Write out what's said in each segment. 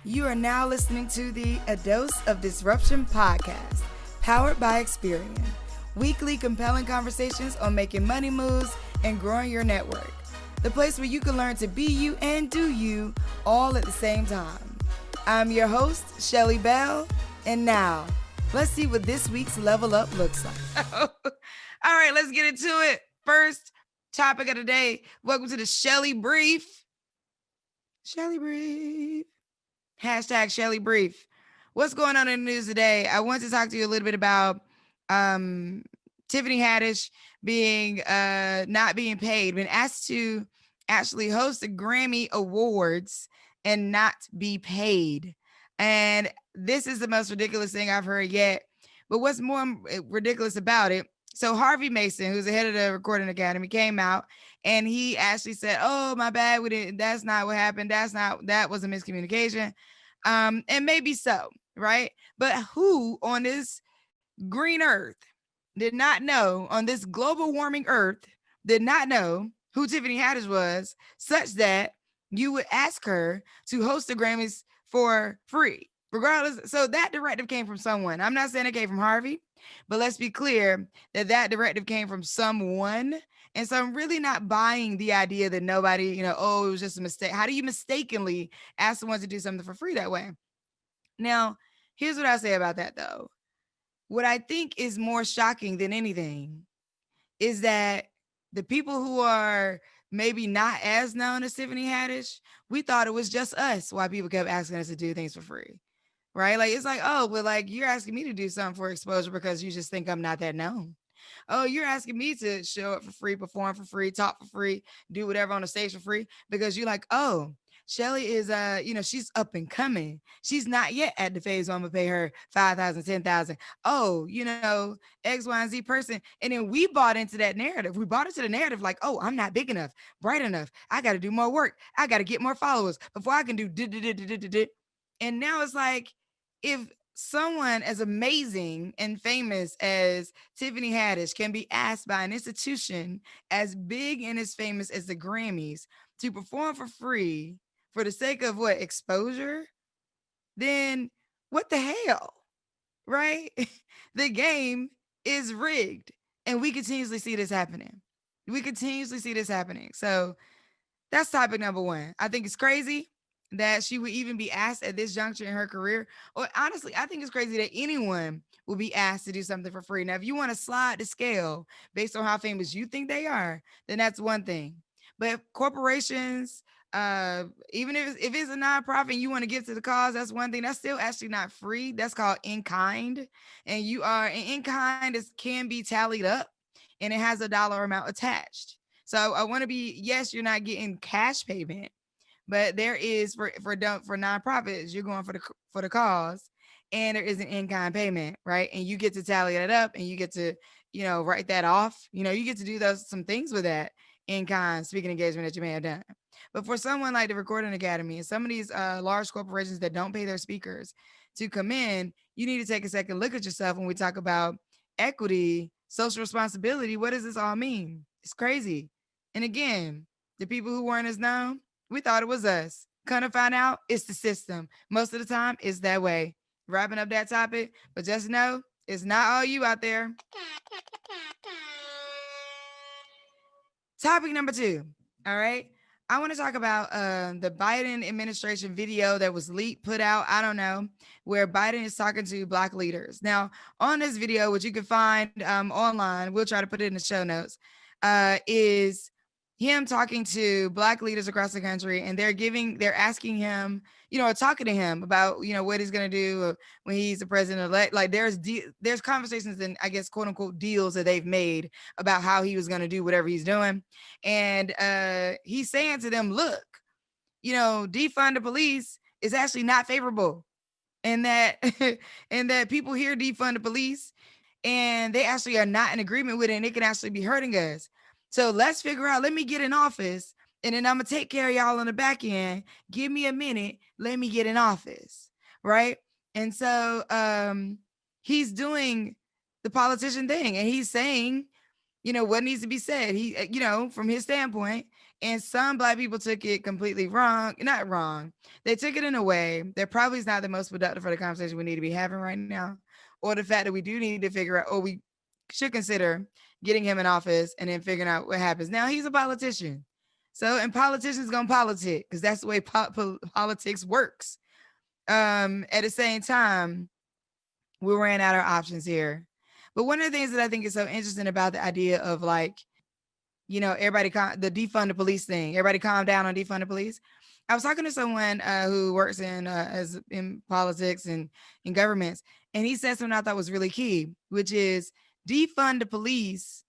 You are now listening to the A Dose of Disruption podcast, powered by Experian. Weekly compelling conversations on making money moves and growing your network. The place where you can learn to be you and do you all at the same time. I'm your host, Shelly Bell, and now let's see what this week's Level Up looks like. All right, let's get into it. First topic of the day. Welcome to the Shelly Brief. Shelly Brief. Hashtag Shelly Brief. What's going on in the news today? I want to talk to you a little bit about Tiffany Haddish being not being paid, been asked to actually host the Grammy Awards and not be paid. And this is the most ridiculous thing I've heard yet. But what's more ridiculous about it, so Harvey Mason, who's the head of the Recording Academy, came out and he actually said, "Oh, my bad, we didn't. That's not what happened. That was a miscommunication." And maybe so, right? But who on this green earth did not know, on this global warming earth, did not know who Tiffany Haddish was, such that you would ask her to host the Grammys for free, regardless? So that directive came from someone. I'm not saying it came from Harvey, but let's be clear that directive came from someone. And so I'm really not buying the idea that nobody, oh, it was just a mistake. How do you mistakenly ask someone to do something for free that way? Now, here's what I say about that, though. What I think is more shocking than anything is that the people who are maybe not as known as Tiffany Haddish, we thought it was just us why people kept asking us to do things for free. Right? Like, it's like, oh, but like you're asking me to do something for exposure because you just think I'm not that known. Oh, you're asking me to show up for free, perform for free, talk for free, do whatever on the stage for free because you're like, oh, Shelly is she's up and coming. She's not yet at the phase where I'm gonna pay her 5,000, 10,000. Oh, X, Y, and Z person. And then we bought into that narrative. We bought into the narrative like, oh, I'm not big enough, bright enough. I gotta do more work. I gotta get more followers before I can do. And now it's like, if someone as amazing and famous as Tiffany Haddish can be asked by an institution as big and as famous as the Grammys to perform for free for the sake of what? Exposure? Then what the hell? Right? The game is rigged. And we continuously see this happening. So that's topic number one. I think it's crazy that she would even be asked at this juncture in her career. Or honestly, I think it's crazy that anyone will be asked to do something for free. Now, if you want to slide the scale based on how famous you think they are, then that's one thing. But if corporations, even if it's a nonprofit and you want to give to the cause, that's one thing. That's still actually not free. That's called in kind. And in kind can be tallied up and it has a dollar amount attached. So I want to be, yes, you're not getting cash payment, but there is for nonprofits, you're going for the cause, and there is an in-kind payment, right? And you get to tally that up, and you get to, write that off. You get to do some things with that in-kind speaking engagement that you may have done. But for someone like the Recording Academy and some of these large corporations that don't pay their speakers to come in, you need to take a second look at yourself when we talk about equity, social responsibility. What does this all mean? It's crazy. And again, the people who weren't as known, we thought it was us. Kind of find out it's the system. Most of the time, it's that way. Wrapping up that topic, but just know it's not all you out there. Topic number 2. All right. I want to talk about the Biden administration video that was leaked, put out, I don't know, where Biden is talking to Black leaders. Now, on this video, which you can find online, we'll try to put it in the show notes, is him talking to Black leaders across the country, and they're asking him, talking to him about, what he's going to do when he's the president-elect. Like there's conversations and I guess, quote unquote, deals that they've made about how he was going to do whatever he's doing. And he's saying to them, look, defund the police is actually not favorable. And that, and that people here defund the police and they actually are not in agreement with it, and it can actually be hurting us. So let's figure out, let me get in office, and then I'm going to take care of y'all on the back end. Give me a minute. Let me get in office. Right. And so he's doing the politician thing, and he's saying, what needs to be said. He, from his standpoint, And some Black people took it completely wrong. Not wrong. They took it in a way that probably is not the most productive for the conversation we need to be having right now. Or the fact that we do need to figure out, or we should consider getting him in office and then figuring out what happens. Now, he's a politician. So, and politicians going to politic because that's the way politics works. At the same time, we ran out of options here. But one of the things that I think is so interesting about the idea of like, everybody, the defund the police thing, everybody calm down on defund the police. I was talking to someone who works in politics and in governments, and he said something I thought was really key, which is defund the police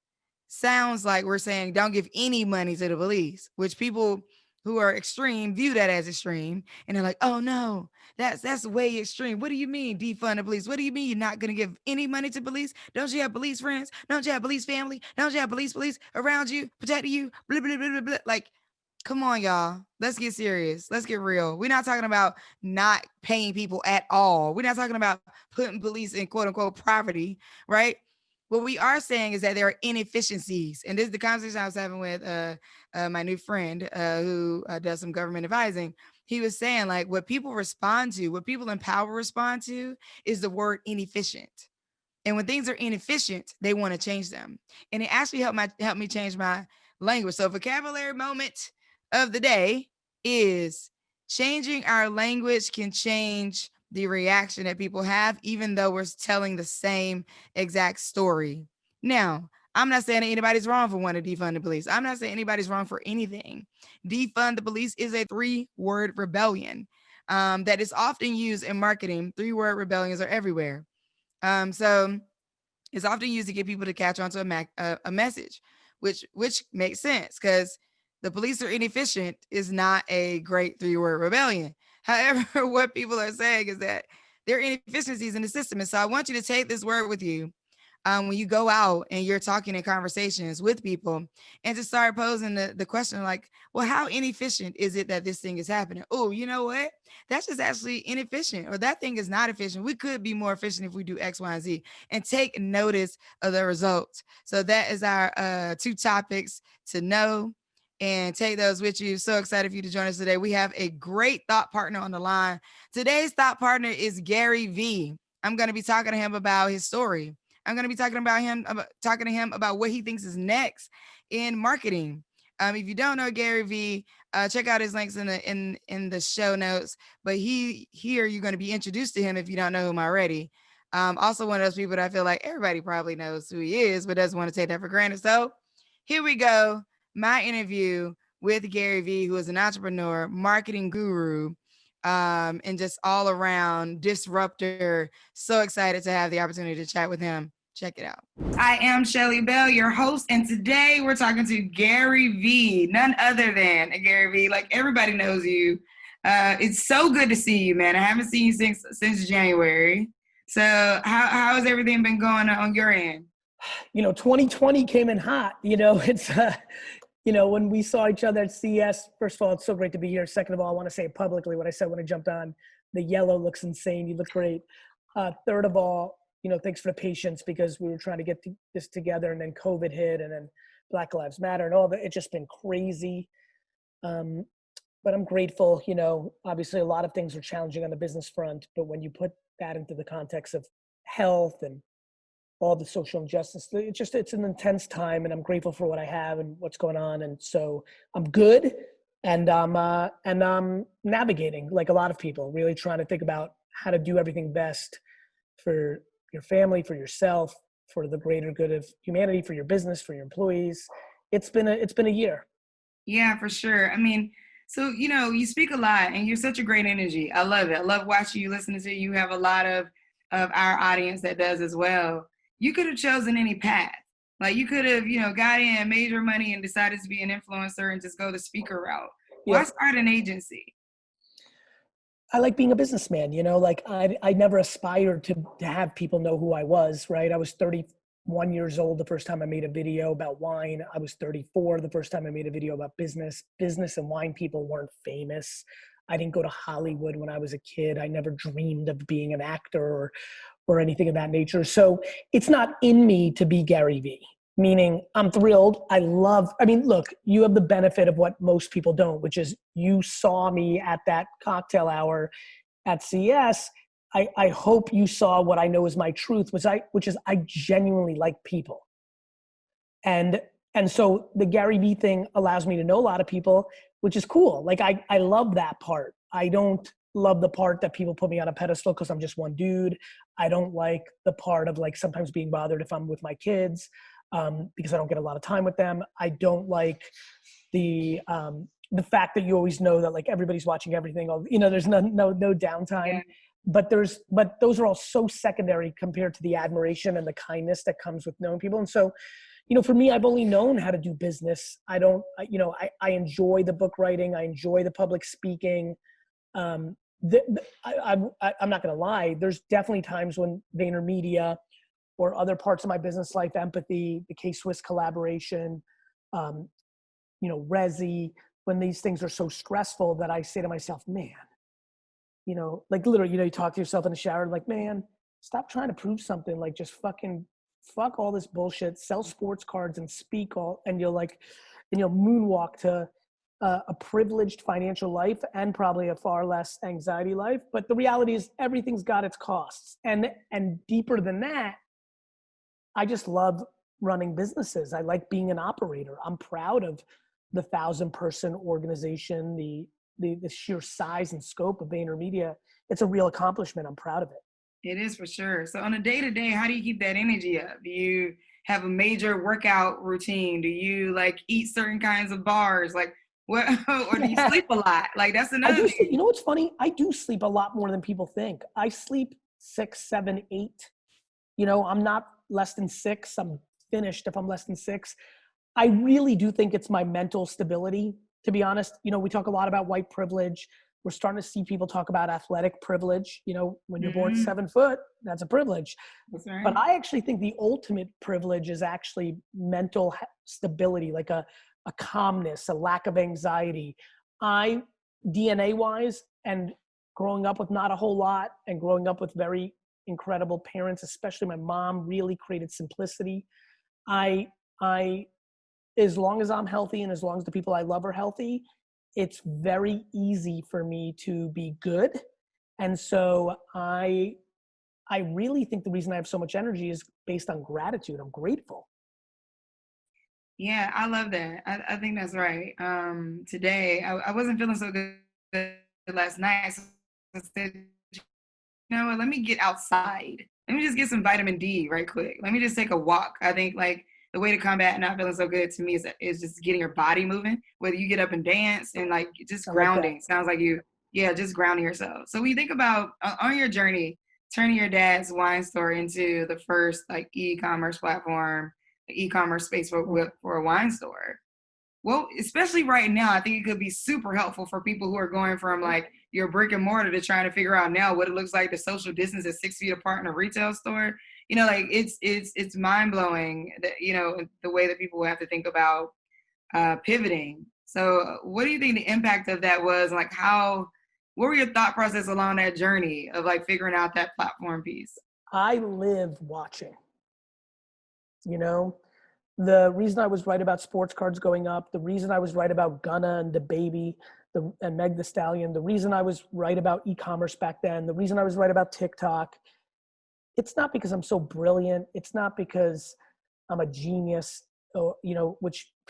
sounds like we're saying don't give any money to the police, which people who are extreme view that as extreme. And they're like, oh no, that's way extreme. What do you mean defund the police? What do you mean you're not going to give any money to police? Don't you have police friends? Don't you have police family? Don't you have police around you, protecting you? Blah, blah, blah, blah, blah. Like, come on, y'all. Let's get serious. Let's get real. We're not talking about not paying people at all. We're not talking about putting police in quote unquote poverty, right? What we are saying is that there are inefficiencies. And this is the conversation I was having with my new friend who does some government advising. He was saying like what people respond to, what people in power respond to is the word inefficient. And when things are inefficient, they want to change them. And it actually helped me change my language. So vocabulary moment of the day is changing our language can change the reaction that people have, even though we're telling the same exact story. Now, I'm not saying that anybody's wrong for wanting to defund the police. I'm not saying anybody's wrong for anything. Defund the police is a 3-word rebellion that is often used in marketing. 3-word rebellions are everywhere. So it's often used to get people to catch on to a message, which makes sense because the police are inefficient is not a great 3-word rebellion. However, what people are saying is that there are inefficiencies in the system. And so I want you to take this word with you when you go out and you're talking in conversations with people and to start posing the question like, well, how inefficient is it that this thing is happening? Oh, you know what? That's just actually inefficient, or that thing is not efficient. We could be more efficient if we do X, Y, and Z, and take notice of the results. So that is our 2 topics to know and take those with you. So excited for you to join us today. We have a great thought partner on the line. Today's thought partner is Gary V. I'm going to be talking to him about his story. I'm going to be talking to him about what he thinks is next in marketing. If you don't know Gary V, check out his links in the show notes. But here you're going to be introduced to him if you don't know him already. Also one of those people that I feel like everybody probably knows who he is, but doesn't want to take that for granted. So here we go. My interview with Gary V, who is an entrepreneur, marketing guru, and just all around disruptor. So excited to have the opportunity to chat with him. Check it out. I am Shelly Bell, your host, and today we're talking to Gary V, none other than Gary V. Like everybody knows you. It's so good to see you, man. I haven't seen you since January. So how has everything been going on your end? 2020 came in hot. It's when we saw each other at CES, first of all, it's so great to be here. Second of all, I want to say publicly what I said when I jumped on. The yellow looks insane. You look great. Third of all, thanks for the patience because we were trying to get this together and then COVID hit and then Black Lives Matter and all that. It's just been crazy. But I'm grateful. Obviously a lot of things are challenging on the business front, but when you put that into the context of health and all the social injustice, it's an intense time, and I'm grateful for what I have and what's going on. And so I'm good. And I'm navigating like a lot of people, really trying to think about how to do everything best for your family, for yourself, for the greater good of humanity, for your business, for your employees. It's been a year. Yeah, for sure. I mean, so, you speak a lot and you're such a great energy. I love it. I love watching you, listening to you. You have a lot of our audience that does as well. You could have chosen any path. Like you could have, got in, made your money and decided to be an influencer and just go the speaker route. Why start an agency? I like being a businessman, like I never aspired to have people know who I was, right? I was 31 years old the first time I made a video about wine. I was 34 the first time I made a video about business. Business and wine people weren't famous. I didn't go to Hollywood when I was a kid. I never dreamed of being an actor or anything of that nature. So it's not in me to be Gary V. Meaning I'm thrilled. Look, you have the benefit of what most people don't, which is you saw me at that cocktail hour at CES. I hope you saw what I know is my truth, which is I genuinely like people. And so the Gary Vee thing allows me to know a lot of people, which is cool. Like I love that part. I don't love the part that people put me on a pedestal because I'm just one dude. I don't like the part of like sometimes being bothered if I'm with my kids because I don't get a lot of time with them. I don't like the fact that you always know that like everybody's watching everything. There's no downtime. Yeah. But those are all so secondary compared to the admiration and the kindness that comes with knowing people. And so, for me, I've only known how to do business. I enjoy the book writing. I enjoy the public speaking. I'm not going to lie. There's definitely times when VaynerMedia or other parts of my business life, empathy, the K-Swiss collaboration, Resi, when these things are so stressful that I say to myself, man, like literally, you talk to yourself in the shower, like, man, stop trying to prove something. Like just fucking fuck all this bullshit, sell sports cards and speak and you'll moonwalk to a privileged financial life and probably a far less anxiety life. But the reality is everything's got its costs. And deeper than that, I just love running businesses. I like being an operator. I'm proud of the 1,000-person organization, the sheer size and scope of VaynerMedia. It's a real accomplishment. I'm proud of it. It is for sure. So on a day-to-day, how do you keep that energy up? Do you have a major workout routine? Do you like eat certain kinds of bars? Like what, or do you sleep a lot? Like that's another thing. You know what's funny? I do sleep a lot more than people think. I sleep 6, 7, 8. I'm not less than 6. I'm finished if I'm less than 6. I really do think it's my mental stability, to be honest. We talk a lot about white privilege. We're starting to see people talk about athletic privilege. When you're born 7 foot, that's a privilege. That's right. But I actually think the ultimate privilege is actually mental stability, like a calmness, a lack of anxiety. DNA-wise, and growing up with not a whole lot and growing up with very incredible parents, especially my mom, really created simplicity. I as long as I'm healthy and as long as the people I love are healthy, it's very easy for me to be good. And so I really think the reason I have so much energy is based on gratitude. I'm grateful. Yeah, I love that. I think that's right. Today, I wasn't feeling so good last night. So I said, what, let me get outside. Let me just get some vitamin D right quick. Let me just take a walk. I think like the way to combat not feeling so good to me is just getting your body moving, whether you get up and dance and like just grounding. Sounds like just grounding yourself. So when you think about on your journey, turning your dad's wine store into the first like e-commerce platform, e-commerce space for a wine store. Well, especially right now, I think it could be super helpful for people who are going from like your brick and mortar to trying to figure out now what it looks like to social distance at 6 feet apart in a retail store. Like it's mind blowing that, the way that people have to think about pivoting. So what do you think the impact of that was? Like what were your thought process along that journey of like figuring out that platform piece? I live watching, the reason I was right about sports cards going up, the reason I was right about Gunna and DaBaby and Meg the Stallion, the reason I was right about e-commerce back then, the reason I was right about TikTok, it's not because I'm so brilliant. It's not because I'm a genius, or,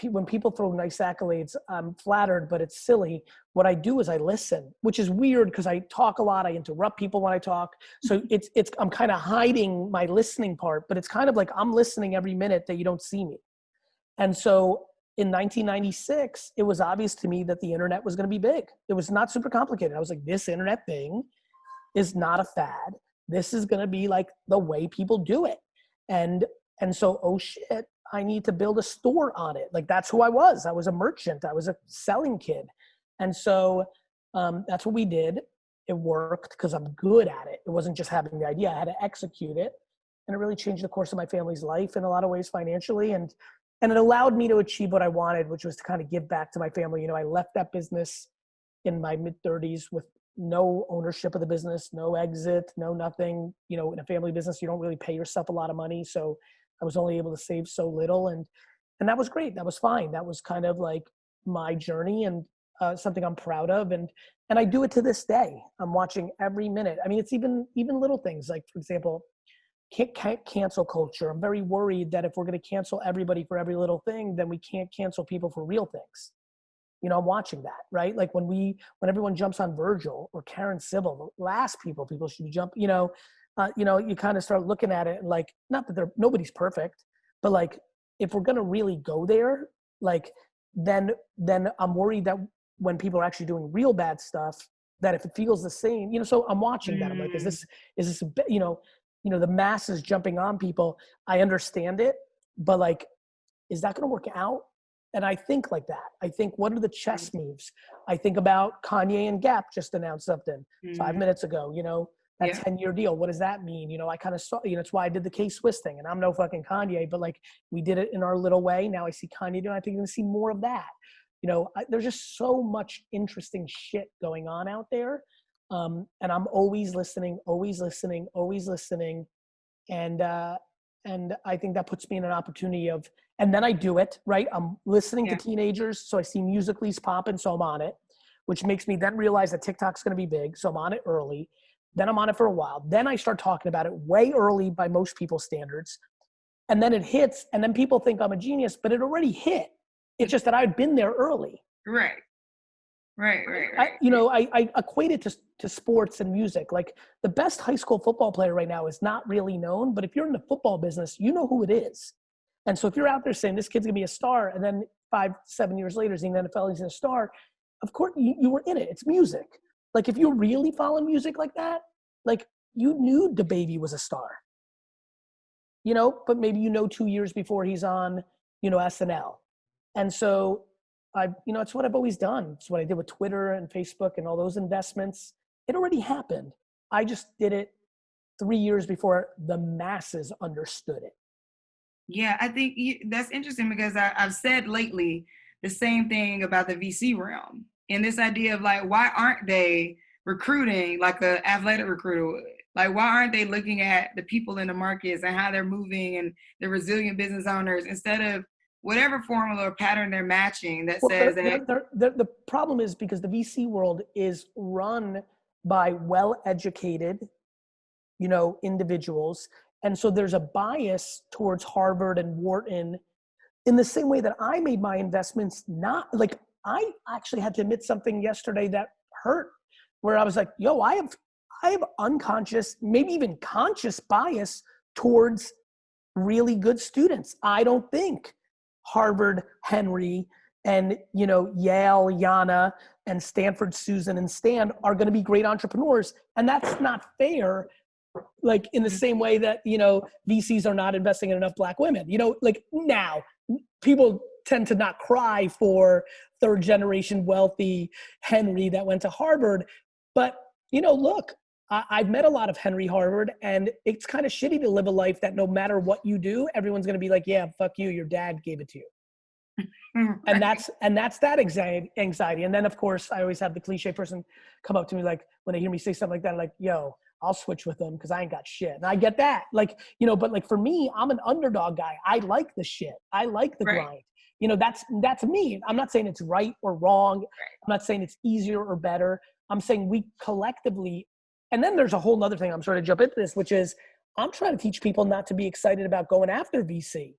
when people throw nice accolades, I'm flattered, but it's silly. What I do is I listen, which is weird because I talk a lot. I interrupt people when I talk. So I'm kind of hiding my listening part, but it's kind of like I'm listening every minute that you don't see me. And so in 1996, it was obvious to me that the internet was going to be big. It was not super complicated. I was like, this internet thing is not a fad. This is going to be like the way people do it. And so, oh shit, I need to build a store on it. Like that's who I was. I was a merchant. I was a selling kid. And so that's what we did. It worked because I'm good at it. It wasn't just having the idea. I had to execute it. And it really changed the course of my family's life in a lot of ways financially. And it allowed me to achieve what I wanted, which was to kind of give back to my family. I left that business in my mid-30s with no ownership of the business, no exit, no nothing. In a family business, you don't really pay yourself a lot of money. So I was only able to save so little, and that was great. That was fine. That was kind of like my journey, and something I'm proud of, and I do it to this day. I'm watching every minute. I mean, it's even little things, like, for example, can't cancel culture. I'm very worried that if we're going to cancel everybody for every little thing, then we can't cancel people for real things. You know, I'm watching that, right? Like when everyone jumps on Virgil or Karen Civil, the last people should jump, you kind of start looking at it and like, not that nobody's perfect, but like, if we're going to really go there, like, then I'm worried that when people are actually doing real bad stuff, that if it feels the same, so I'm watching that. I'm like, is this, the masses jumping on people. I understand it, but like, is that going to work out? And I think like that. I think, what are the chess moves? I think about Kanye and Gap just announced something 5 minutes ago, that 10-year deal. What does that mean? I kind of saw, it's why I did the K-Swiss thing, and I'm no fucking Kanye, but like, we did it in our little way. Now I see Kanye doing, I think I'm going to see more of that. There's just so much interesting shit going on out there. And I'm always listening. And I think that puts me in an opportunity of, and then I do it, right? I'm listening to teenagers. So I see Musical.ly's popping, so I'm on it, which makes me then realize that TikTok's going to be big. So I'm on it early. Then I'm on it for a while. Then I start talking about it way early by most people's standards. And then it hits, and then people think I'm a genius, but it already hit. It's just that I'd been there early. Right. I equate it to sports and music. Like, the best high school football player right now is not really known, but if you're in the football business, you know who it is. And so if you're out there saying this kid's gonna be a star, and then 5-7 years later he's in the NFL, he's a star, of course you were in it. It's music. Like, if you really follow music like that, like, you knew DaBaby was a star, but maybe 2 years before he's on, SNL. And so it's what I've always done. It's what I did with Twitter and Facebook and all those investments. It already happened. I just did it 3 years before the masses understood it. Yeah, I think that's interesting, because I've said lately the same thing about the VC realm, and this idea of like, why aren't they recruiting like an athletic recruiter would? Like, why aren't they looking at the people in the markets and how they're moving and the resilient business owners, instead of whatever formula or pattern they're matching that says that. The problem is because the VC world is run by well-educated, individuals. And so there's a bias towards Harvard and Wharton, in the same way that I made my investments. Not like, I actually had to admit something yesterday that hurt, where I was like, yo, I have unconscious, maybe even conscious bias towards really good students. I don't think Harvard Henry and Yale Yana and Stanford Susan and Stan are going to be great entrepreneurs, and that's not fair. Like, in the same way that VCs are not investing in enough Black women. Like, now people tend to not cry for third generation wealthy Henry that went to Harvard, but look, I've met a lot of Henry Harvard, and it's kind of shitty to live a life that no matter what you do, everyone's going to be like, yeah, fuck you, your dad gave it to you. And that's that anxiety. And then, of course, I always have the cliche person come up to me, like, when they hear me say something like that, like, yo, I'll switch with them because I ain't got shit. And I get that. Like, but like, for me, I'm an underdog guy. I like the shit. I like the grind. That's me. I'm not saying it's right or wrong. I'm not saying it's easier or better. I'm saying we collectively. And then there's a whole nother thing, I'm sorry to jump into this, which is, I'm trying to teach people not to be excited about going after VC.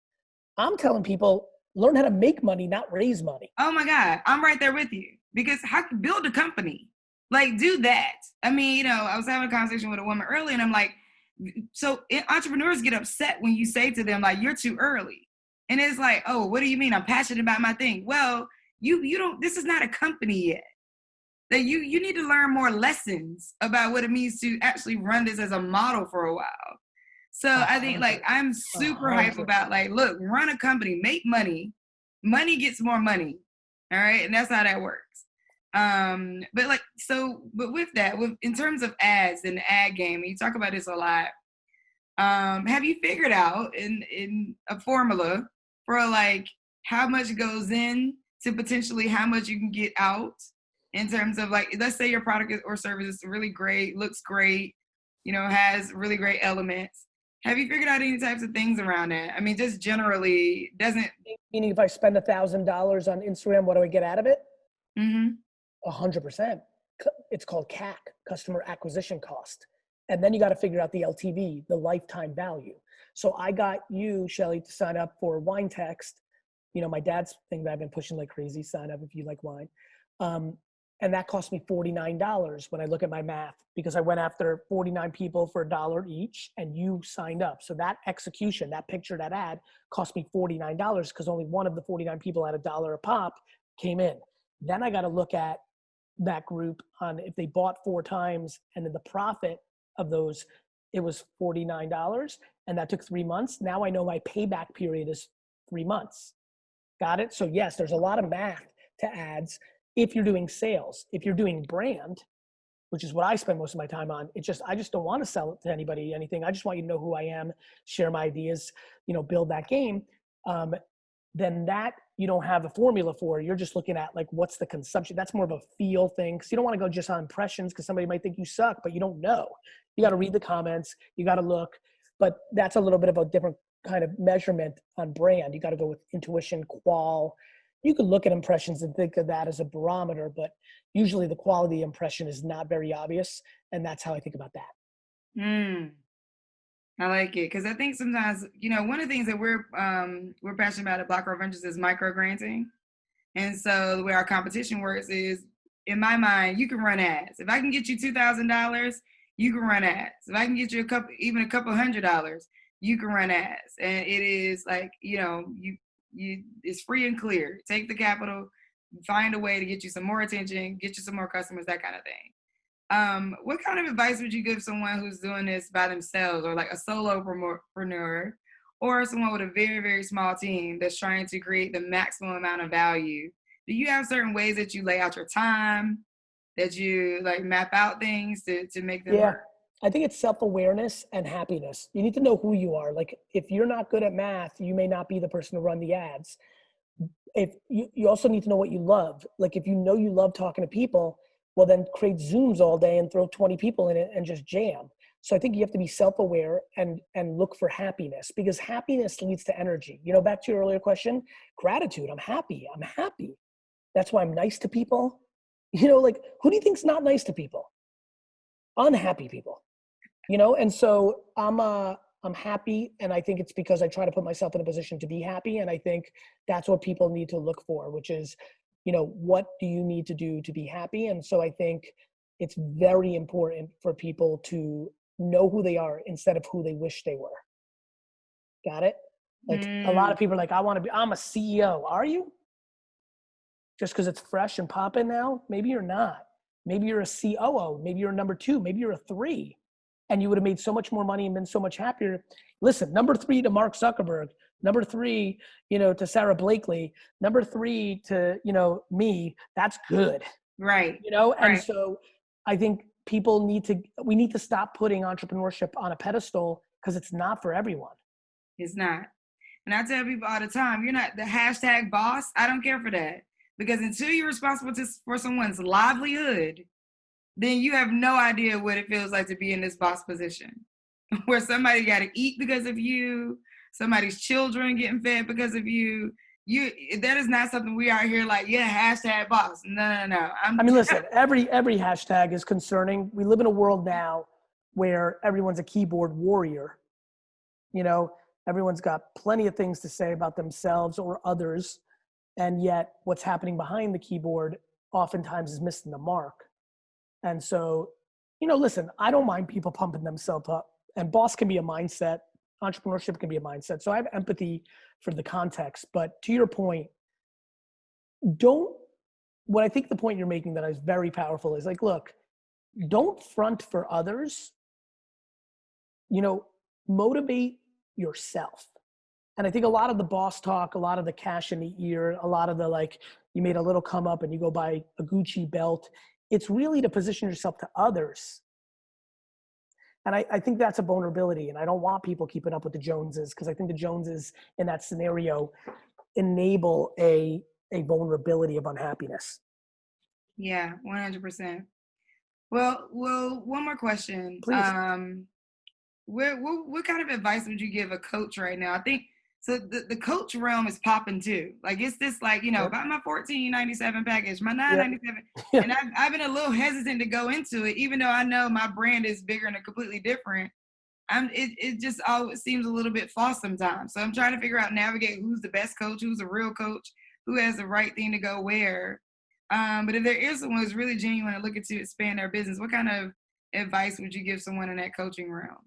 I'm telling people, learn how to make money, not raise money. Oh my God, I'm right there with you. Because build a company, like, do that. I mean, I was having a conversation with a woman earlier, and I'm like, so entrepreneurs get upset when you say to them, like, you're too early. And it's like, oh, what do you mean? I'm passionate about my thing. Well, you don't, this is not a company yet. That you need to learn more lessons about what it means to actually run this as a model for a while. So I think, like, I'm super hype about, like, look, run a company, make money. Money gets more money. All right. And that's how that works. But with that, in terms of ads and the ad game, and you talk about this a lot, have you figured out in a formula for, like, how much goes in to potentially how much you can get out? In terms of, like, let's say your product or service is really great, looks great, has really great elements. Have you figured out any types of things around that? I mean, just generally doesn't. Meaning if I spend $1,000 on Instagram, what do I get out of it? Mm-hmm. 100%. It's called CAC, customer acquisition cost. And then you got to figure out the LTV, the lifetime value. So I got you, Shelly, to sign up for Wine Text. You know, my dad's thing that I've been pushing like crazy, sign up if you like wine. And that cost me $49 when I look at my math, because I went after 49 people for $1 each and you signed up. So that execution, that picture, that ad cost me $49 because only one of the 49 people at $1 a pop came in. Then I got to look at that group on if they bought 4 times, and then the profit of those, it was $49, and that took 3 months. Now I know my payback period is 3 months. Got it? So yes, there's a lot of math to ads if you're doing sales. If you're doing brand, which is what I spend most of my time on, I just don't want to sell it to anybody, anything. I just want you to know who I am, share my ideas, build that game. Then that you don't have a formula for. You're just looking at like, what's the consumption? That's more of a feel thing, because you don't want to go just on impressions, because somebody might think you suck, but you don't know. You got to read the comments, you got to look, but that's a little bit of a different kind of measurement on brand. You got to go with intuition, qual. You can look at impressions and think of that as a barometer, but usually the quality impression is not very obvious. And that's how I think about that. I like it, because I think sometimes, one of the things that we're passionate about at Black Girl Ventures is micro granting. And so the way our competition works is, in my mind, you can run ads. If I can get you $2,000, you can run ads. If I can get you a couple $100, you can run ads. And it is like, it's free and clear. Take the capital, find a way to get you some more attention, get you some more customers, that kind of thing. What kind of advice would you give someone who's doing this by themselves, or like a solopreneur, or someone with a very, very small team that's trying to create the maximum amount of value? Do you have certain ways that you lay out your time, that you like map out things to make them work? I think it's self-awareness and happiness. You need to know who you are. Like if you're not good at math, you may not be the person to run the ads. If you also need to know what you love. Like if you know you love talking to people, well then create Zooms all day and throw 20 people in it and just jam. So I think you have to be self-aware and look for happiness, because happiness leads to energy. Back to your earlier question, gratitude. I'm happy. That's why I'm nice to people. Like who do you think's not nice to people? Unhappy people. And so I'm happy, and I think it's because I try to put myself in a position to be happy, and I think that's what people need to look for, which is, what do you need to do to be happy? And so I think it's very important for people to know who they are instead of who they wish they were. Got it? Like a lot of people are like, I'm a CEO. Are you? Just because it's fresh and popping now? Maybe you're not. Maybe you're a COO. Maybe you're a number 2. Maybe you're a 3. And you would have made so much more money and been so much happier. Listen, number 3 to Mark Zuckerberg, number 3, to Sarah Blakely, number 3 to, me, that's good. Right. And so I think we need to stop putting entrepreneurship on a pedestal, because it's not for everyone. It's not. And I tell people all the time, you're not the hashtag boss. I don't care for that. Because until you're responsible for someone's livelihood, then you have no idea what it feels like to be in this boss position, where somebody got to eat because of you, somebody's children getting fed because of you. That is not something we are here like, hashtag boss. No. Listen, every hashtag is concerning. We live in a world now where everyone's a keyboard warrior. Everyone's got plenty of things to say about themselves or others. And yet what's happening behind the keyboard oftentimes is missing the mark. And so, listen, I don't mind people pumping themselves up, and boss can be a mindset. Entrepreneurship can be a mindset. So I have empathy for the context, but to your point, what I think the point you're making that is very powerful is like, look, don't front for others, motivate yourself. And I think a lot of the boss talk, a lot of the cash in the ear, a lot of the like, you made a little come up and you go buy a Gucci belt. It's really to position yourself to others. And I think that's a vulnerability. And I don't want people keeping up with the Joneses, because I think the Joneses in that scenario enable a vulnerability of unhappiness. Yeah, 100%. Well, one more question. Please. what kind of advice would you give a coach right now? I think so. The coach realm is popping too. Like it's this like buy my $14.97 package, my $9.97, and I've been a little hesitant to go into it, even though I know my brand is bigger and completely different. It just always seems a little bit false sometimes. So I'm trying to figure out, navigate who's the best coach, who's a real coach, who has the right thing to go where. But if there is someone who's really genuine and looking to expand their business, what kind of advice would you give someone in that coaching realm?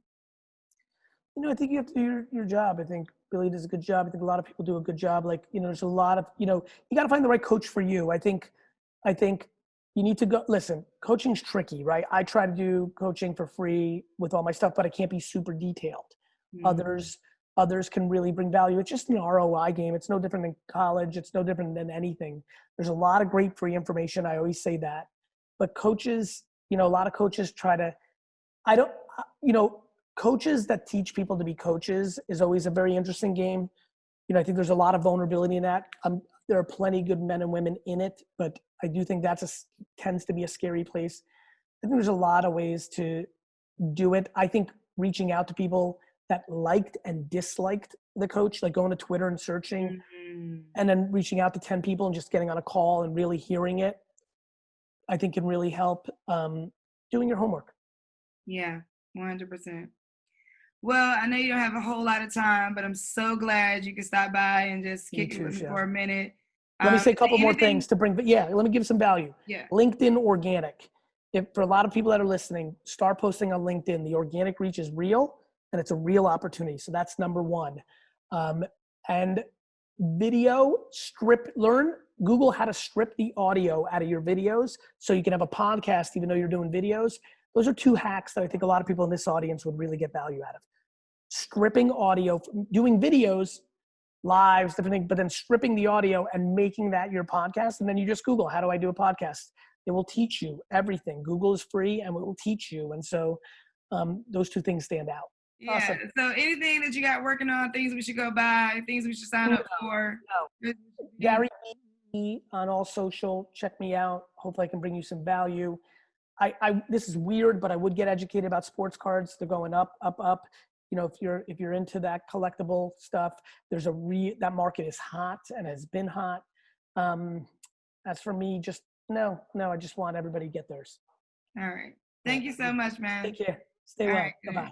I think you have to do your job. I think Billy does a good job. I think a lot of people do a good job. Like, there's a lot of, you got to find the right coach for you. I think you need to go, listen, coaching's tricky, right? I try to do coaching for free with all my stuff, but I can't be super detailed. Mm-hmm. Others can really bring value. It's just an ROI game. It's no different than college. It's no different than anything. There's a lot of great free information. I always say that. But coaches, a lot of coaches coaches that teach people to be coaches is always a very interesting game. I think there's a lot of vulnerability in that. There are plenty good men and women in it, but I do think tends to be a scary place. I think there's a lot of ways to do it. I think reaching out to people that liked and disliked the coach, like going to Twitter and searching, and then reaching out to 10 people and just getting on a call and really hearing it, I think can really help. Doing your homework. Yeah, 100%. Well, I know you don't have a whole lot of time, but I'm so glad you could stop by and just kick it with me for a minute. Let me say a couple more things to bring, but let me give some value. Yeah. LinkedIn organic. For a lot of people that are listening, start posting on LinkedIn. The organic reach is real and it's a real opportunity. So that's number one. And video learn Google how to strip the audio out of your videos so you can have a podcast even though you're doing videos. Those are two hacks that I think a lot of people in this audience would really get value out of. Stripping audio, doing videos, lives, different things, but then stripping the audio and making that your podcast. And then you just Google, how do I do a podcast? It will teach you everything. Google is free and it will teach you. And so those two things stand out. Yeah. Awesome. So anything that you got working on, things we should go buy, things we should sign up for? No. Gary B on all social. Check me out. Hopefully I can bring you some value. This is weird, but I would get educated about sports cards. They're going up. If you're into that collectible stuff, that market is hot and has been hot. As for me, just no, I just want everybody to get theirs. All right. Thank you so much, man. Take care. Stay well. Right, bye-bye.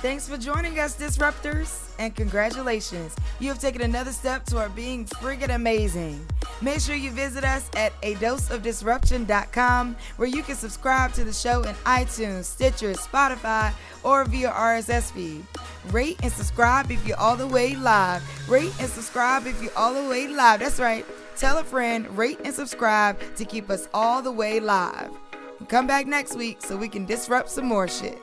Thanks for joining us, Disruptors, and congratulations. You have taken another step toward being friggin' amazing. Make sure you visit us at adoseofdisruption.com, where you can subscribe to the show in iTunes, Stitcher, Spotify, or via RSS feed. Rate and subscribe if you're all the way live. That's right. Tell a friend, rate and subscribe to keep us all the way live. Come back next week so we can disrupt some more shit.